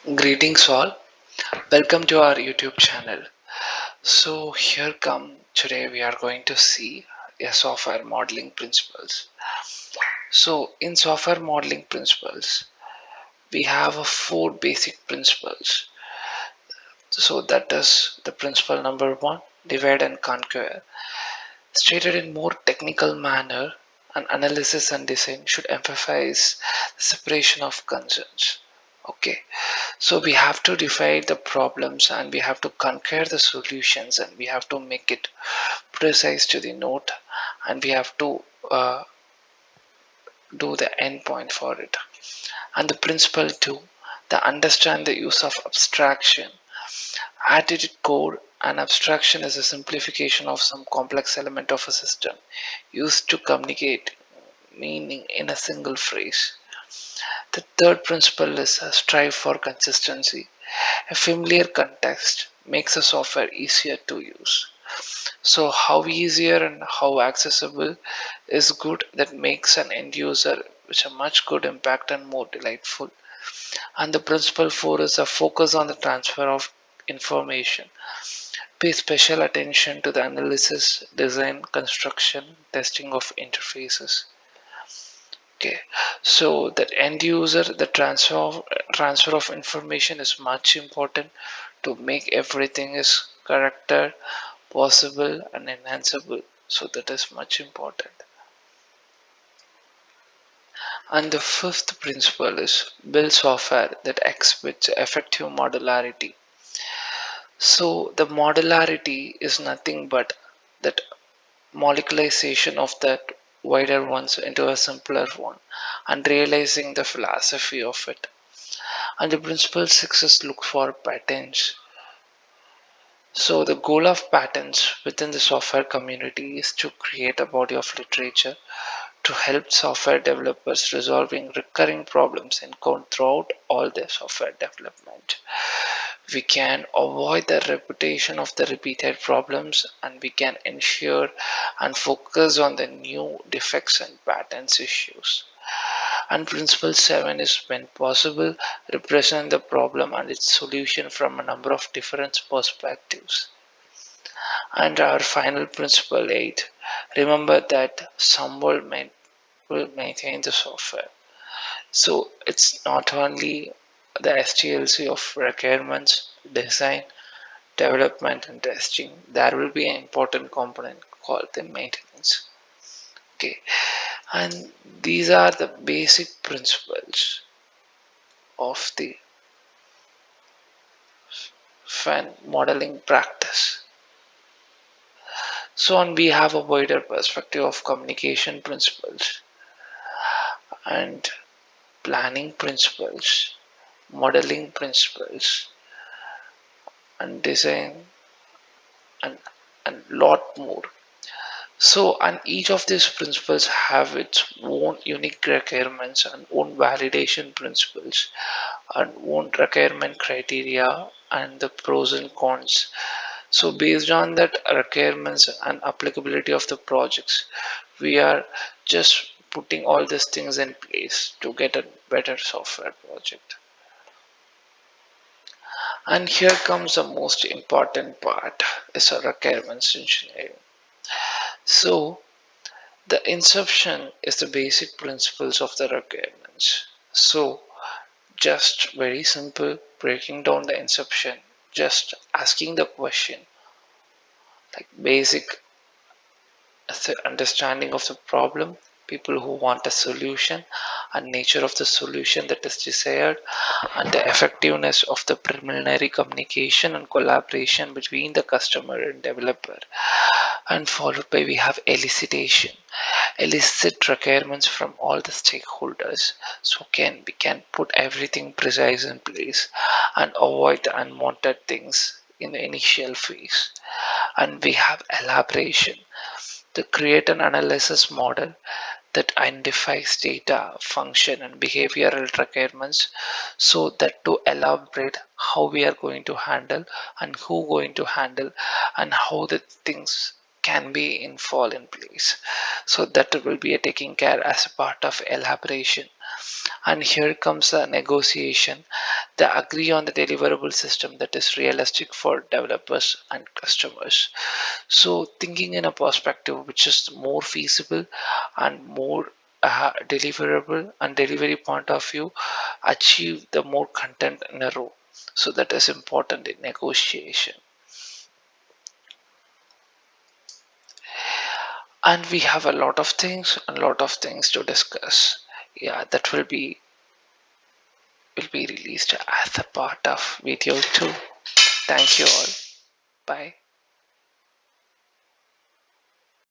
Greetings all, welcome to our YouTube channel. So here come today we are going to see a software modeling principles. So in software modeling principles we have four basic principles. So that is the principle number one, divide and conquer. Stated in more technical manner, an analysis and design should emphasize the separation of concerns. Okay, so we have to define the problems and we have to conquer the solutions and we have to make it precise to the note and we have to do the endpoint for it. And the principle two, the understand the use of abstraction. At its core, an abstraction is a simplification of some complex element of a system used to communicate meaning in a single phrase. The third principle is strive for consistency. A familiar context makes a software easier to use. So, how easier and how accessible is good that makes an end user which a much good impact and more delightful. And the principle four is a focus on the transfer of information. Pay special attention to the analysis, design, construction, testing of interfaces. Okay, so that end user, the transfer of information is much important to make everything is corrected, possible, and enhanceable. So that is much important. And the fifth principle is build software that exhibits effective modularity. So the modularity is nothing but that molecularization of that wider ones into a simpler one and realizing the philosophy of it. And the principle six is look for patterns. So the goal of patents within the software community is to create a body of literature to help software developers resolving recurring problems encountered throughout all their software development. We can avoid the repetition of the repeated problems and we can ensure and focus on the new defects and patterns issues. And principle 7 is when possible, represent the problem and its solution from a number of different perspectives. And our final principle 8, remember that will maintain the software. So it's not only the STLC of requirements, design, development, and testing. There will be an important component called the maintenance. Okay, and these are the basic principles of the fan modeling practice. So on we have a wider perspective of communication principles and planning principles, modeling principles, and design and and lot more. So and each of these principles have its own unique requirements and own validation principles and own requirement criteria and the pros and cons. So based on that requirements and applicability of the projects, we are just putting all these things in place to get a better software project. And here comes the most important part is a requirements engineering. So the inception is the basic principles of the requirements. So just very simple breaking down the inception, just asking the question like basic understanding of the problem, people who want a solution, and nature of the solution that is desired, and the effectiveness of the preliminary communication and collaboration between the customer and developer. And followed by we have elicitation, elicit requirements from all the stakeholders so can we can put everything precise in place and avoid the unwanted things in the initial phase. And we have elaboration, to create an analysis model that identifies data, function, and behavioral requirements so that to elaborate how we are going to handle and who going to handle and how the things can be in fall in place. So that will be a taking care as a part of elaboration. And here comes the negotiation, They agree on the deliverable system that is realistic for developers and customers. So thinking in a perspective which is more feasible and more deliverable and delivery point of view, achieve the more content in a row. So that is important in negotiation. And we have a lot of things to discuss. Yeah, that will be released as a part of video 2. Thank you all. Bye.